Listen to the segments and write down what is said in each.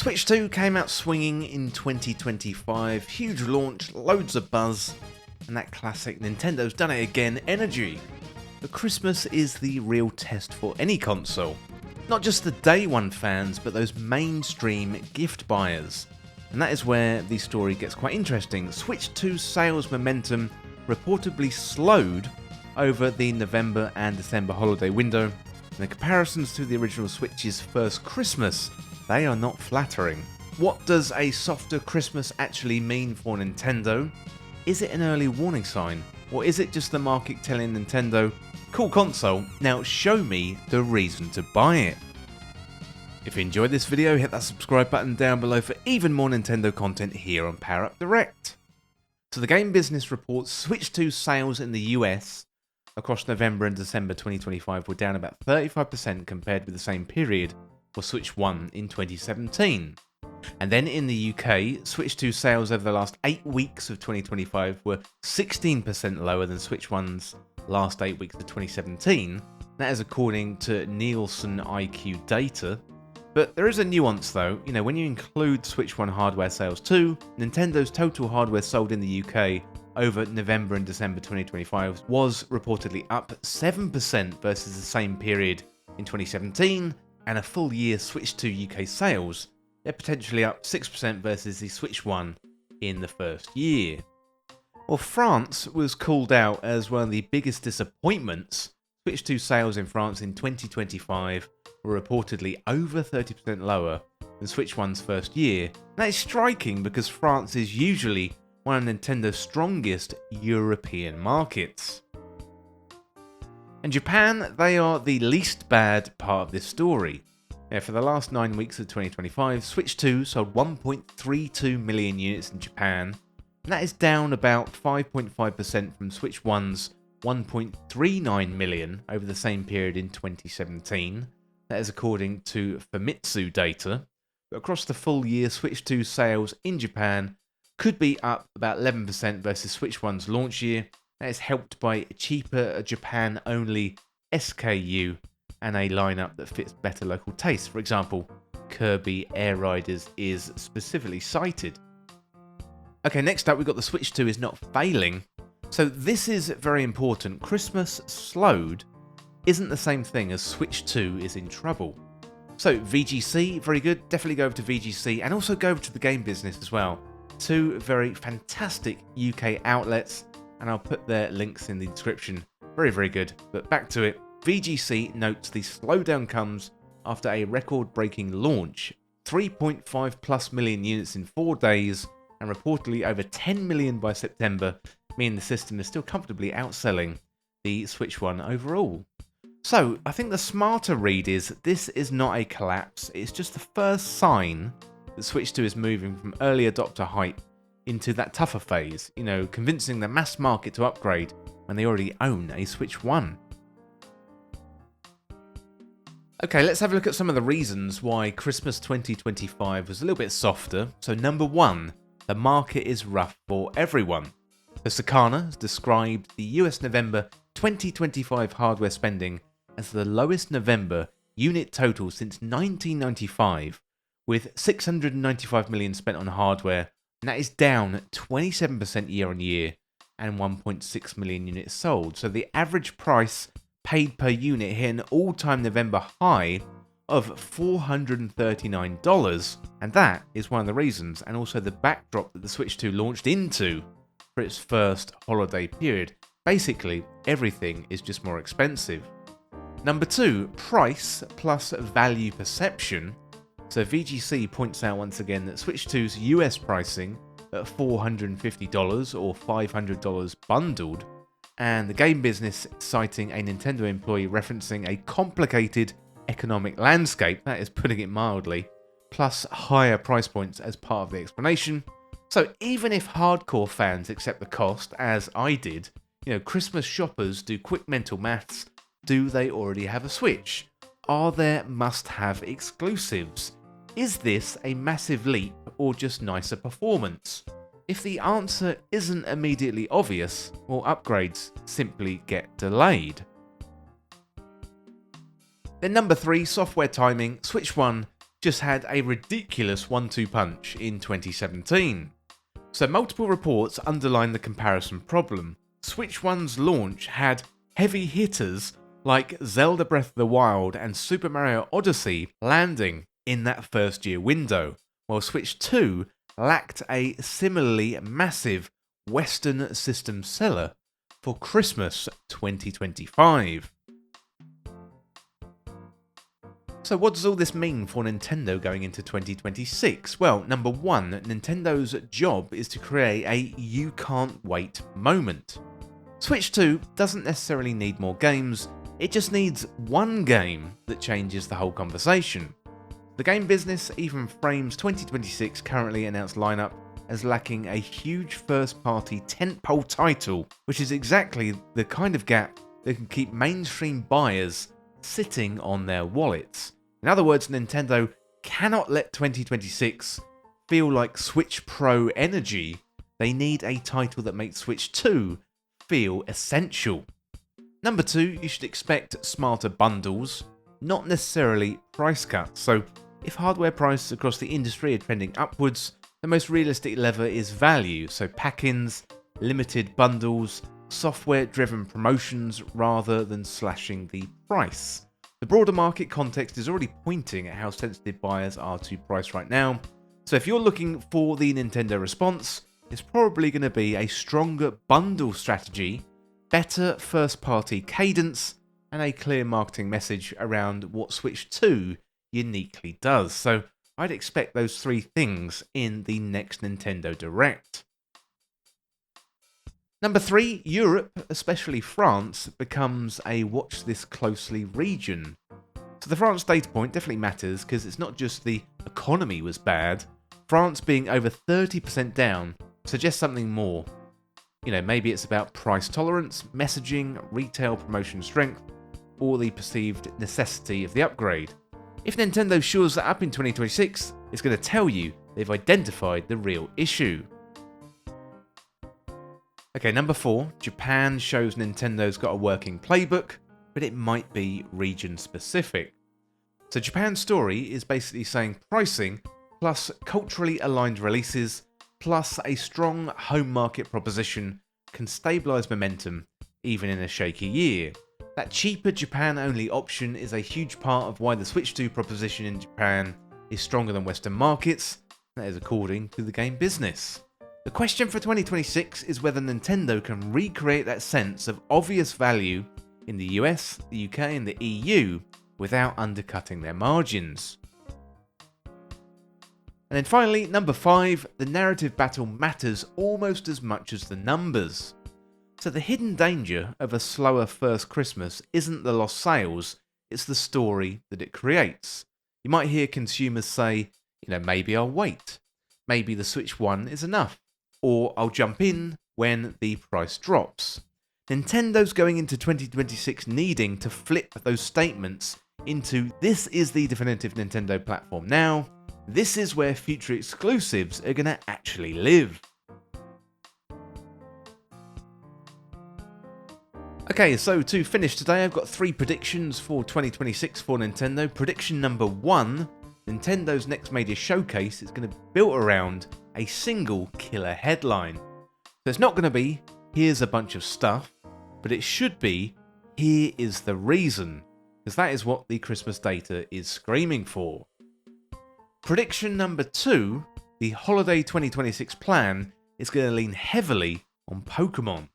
Switch 2 came out swinging in 2025, huge launch, loads of buzz, and that classic Nintendo's done it again energy. But Christmas is the real test for any console. Not just the day one fans, but those mainstream gift buyers. And that is where the story gets quite interesting. Switch 2's sales momentum reportedly slowed over the November and December holiday window, and the comparisons to the original Switch's first Christmas, they are not flattering. What does a softer Christmas actually mean for Nintendo? Is it an early warning sign? Or is it just the market telling Nintendo, cool console, now show me the reason to buy it? If you enjoyed this video, hit that subscribe button down below for even more Nintendo content here on Power Up Direct. So the Game Business reports Switch 2 sales in the US across November and December 2025 were down about 35% compared with the same period for Switch 1 in 2017. And then in the UK, Switch 2 sales over the last 8 weeks of 2025 were 16% lower than Switch 1's last 8 weeks of 2017. That is according to Nielsen IQ data. But there is a nuance though, when you include Switch 1 hardware sales too, Nintendo's total hardware sold in the UK over November and December 2025 was reportedly up 7% versus the same period in 2017, and a full year Switch 2 UK sales, they're potentially up 6% versus the Switch 1 in the first year. Well, France was called out as one of the biggest disappointments. Switch 2 sales in France in 2025 were reportedly over 30% lower than Switch 1's first year. That is striking because France is usually one of Nintendo's strongest European markets. In Japan, they are the least bad part of this story. For the last 9 weeks of 2025, Switch 2 sold 1.32 million units in Japan, and that is down about 5.5% from Switch 1's 1.39 million over the same period in 2017. That is according to Famitsu data. But across the full year, Switch 2 sales in Japan could be up about 11% versus Switch 1's launch year. That is helped by cheaper Japan-only SKU and a lineup that fits better local tastes. For example, Kirby Air Riders is specifically cited. Okay, next up we've got the Switch 2 is not failing. So this is very important. Christmas slowed isn't the same thing as Switch 2 is in trouble. So VGC, very good. Definitely go over to VGC and also go over to the Game Business as well. Two very fantastic UK outlets, and I'll put their links in the description. Very, very good. But back to it. VGC notes the slowdown comes after a record-breaking launch. 3.5 plus million units in 4 days, and reportedly over 10 million by September, meaning the system is still comfortably outselling the Switch 1 overall. So, I think the smarter read is this is not a collapse, it's just the first sign that Switch 2 is moving from early adopter hype into that tougher phase, convincing the mass market to upgrade when they already own a Switch 1. Okay, let's have a look at some of the reasons why Christmas 2025 was a little bit softer. So number 1, the market is rough for everyone. So Sakana has described the US November 2025 hardware spending as the lowest November unit total since 1995, with 695 million spent on hardware, and that is down 27% year on year, and 1.6 million units sold. So the average price paid per unit hit an all-time November high of $439, and that is one of the reasons, and also the backdrop that the Switch 2 launched into for its first holiday period. Basically, everything is just more expensive. Number 2, price plus value perception. So VGC points out once again that Switch 2's US pricing at $450 or $500 bundled, and the Game Business citing a Nintendo employee referencing a complicated economic landscape, that is putting it mildly, plus higher price points as part of the explanation. So even if hardcore fans accept the cost, as I did, Christmas shoppers do quick mental maths. Do they already have a Switch? Are there must-have exclusives? Is this a massive leap or just nicer performance? If the answer isn't immediately obvious, well, upgrades simply get delayed. Then number 3, software timing. Switch 1 just had a ridiculous 1-2 punch in 2017. So multiple reports underline the comparison problem. Switch 1's launch had heavy hitters like Zelda Breath of the Wild and Super Mario Odyssey landing in that first year window, while Switch 2 lacked a similarly massive Western system seller for Christmas 2025. So what does all this mean for Nintendo going into 2026? Well, number one, Nintendo's job is to create a you can't wait moment. Switch 2 doesn't necessarily need more games, it just needs one game that changes the whole conversation. The game business even frames 2026 currently announced lineup as lacking a huge first-party tentpole title, which is exactly the kind of gap that can keep mainstream buyers sitting on their wallets. In other words, Nintendo cannot let 2026 feel like Switch Pro energy. They need a title that makes Switch 2 feel essential. Number 2, you should expect smarter bundles, not necessarily price cuts. So if hardware prices across the industry are trending upwards, the most realistic lever is value, so pack-ins, limited bundles, software-driven promotions rather than slashing the price. The broader market context is already pointing at how sensitive buyers are to price right now, so if you're looking for the Nintendo response, it's probably going to be a stronger bundle strategy, better first-party cadence, and a clear marketing message around what Switch 2 uniquely does. So I'd expect those three things in the next Nintendo Direct. Number 3, Europe, especially France, becomes a watch this closely region. So the France data point definitely matters because it's not just the economy was bad, France being over 30% down suggests something more. You know, maybe it's about price tolerance, messaging, retail promotion strength, or the perceived necessity of the upgrade. If Nintendo shores that up in 2026, it's going to tell you they've identified the real issue. Okay, number 4, Japan shows Nintendo's got a working playbook, but it might be region specific. So Japan's story is basically saying pricing plus culturally aligned releases plus a strong home market proposition can stabilise momentum even in a shaky year. That cheaper Japan-only option is a huge part of why the Switch 2 proposition in Japan is stronger than Western markets, that is according to the game business. The question for 2026 is whether Nintendo can recreate that sense of obvious value in the US, the UK and the EU without undercutting their margins. And then finally, number 5, the narrative battle matters almost as much as the numbers. So the hidden danger of a slower first Christmas isn't the lost sales, it's the story that it creates. You might hear consumers say, maybe I'll wait. Maybe the Switch 1 is enough. Or I'll jump in when the price drops. Nintendo's going into 2026 needing to flip those statements into this is the definitive Nintendo platform now, this is where future exclusives are going to actually live. Okay, so to finish today, I've got 3 predictions for 2026 for Nintendo. Prediction number 1, Nintendo's next major showcase is going to be built around a single killer headline. So it's not going to be, here's a bunch of stuff, but it should be, here is the reason, because that is what the Christmas data is screaming for. Prediction number 2, the holiday 2026 plan is going to lean heavily on Pokemon.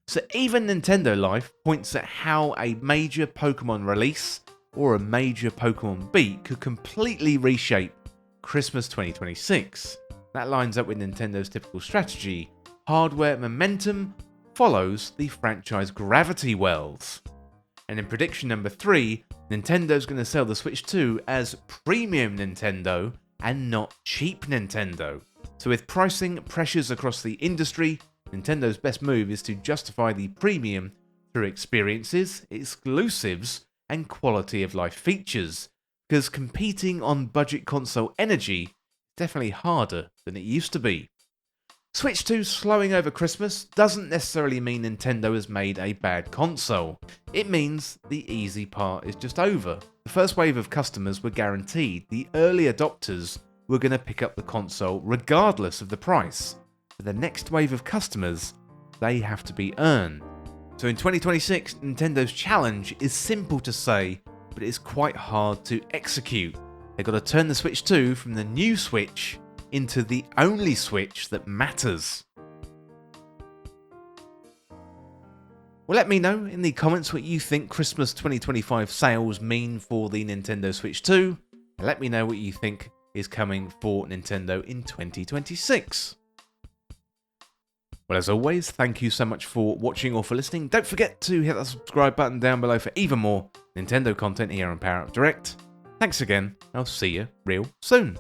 So even Nintendo Life points at how a major Pokemon release or a major Pokemon beat could completely reshape Christmas 2026. That lines up with Nintendo's typical strategy. Hardware momentum follows the franchise gravity wells. And in prediction number 3, Nintendo's going to sell the Switch 2 as premium Nintendo and not cheap Nintendo. So with pricing pressures across the industry, Nintendo's best move is to justify the premium through experiences, exclusives, and quality of life features, because competing on budget console energy is definitely harder than it used to be. Switch 2 slowing over Christmas doesn't necessarily mean Nintendo has made a bad console. It means the easy part is just over. The first wave of customers were guaranteed. The early adopters were going to pick up the console regardless of the price. But the next wave of customers, they have to be earned. So in 2026, Nintendo's challenge is simple to say, but it is quite hard to execute. They've got to turn the Switch 2 from the new Switch into the only Switch that matters. Well, let me know in the comments what you think Christmas 2025 sales mean for the Nintendo Switch 2, and let me know what you think is coming for Nintendo in 2026. Well, as always, thank you so much for watching or for listening. Don't forget to hit that subscribe button down below for even more Nintendo content here on Power Up Direct. Thanks again, I'll see you real soon.